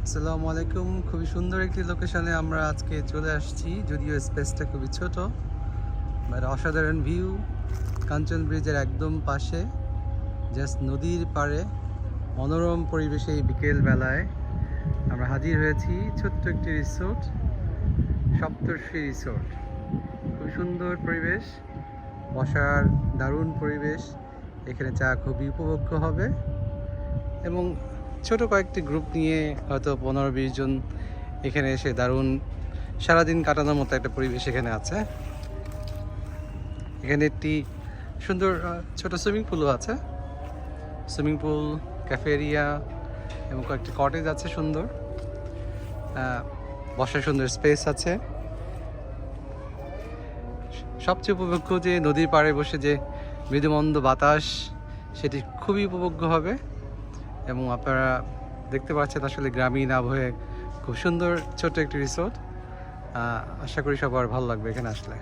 আসসালামু আলাইকুম। খুবই সুন্দর একটি লোকেশনে আমরা আজকে চলে আসছি, যদিও স্পেসটা খুবই ছোট, বাট অসাধারণ ভিউ। কাঞ্চন ব্রিজের একদম পাশে, জাস্ট নদীর পাড়ে, মনোরম পরিবেশে এই বিকেল বেলায় আমরা হাজির হয়েছি। ছোট্ট একটি রিসোর্ট, সপ্তর্ষি রিসোর্ট। খুব সুন্দর পরিবেশ, বসার দারুণ পরিবেশ। এখানে চা খুবই উপভোগ্য হবে এবং ছোট কয়েকটি গ্রুপ নিয়ে হয়তো 15-20 জন এখানে এসে দারুণ সারাদিন কাটানোর মতো একটা পরিবেশ এখানে আছে। এখানে একটি সুন্দর ছোট সুইমিং পুলও আছে। সুইমিং পুল, ক্যাফেরিয়া এবং কয়েকটি কটেজ আছে সুন্দর। বসার সুন্দর স্পেস আছে। সবচেয়ে উপভোগ্য যে নদীর পাড়ে বসে যে মৃদুমন্দ বাতাস, সেটি খুবই উপভোগ্য হবে। এবং আপনারা দেখতে পাচ্ছেন আসলে গ্রামীণ আবহে খুব সুন্দর ছোট্ট একটি রিসোর্ট। আশা করি সবার ভালো লাগবে এখানে আসলে।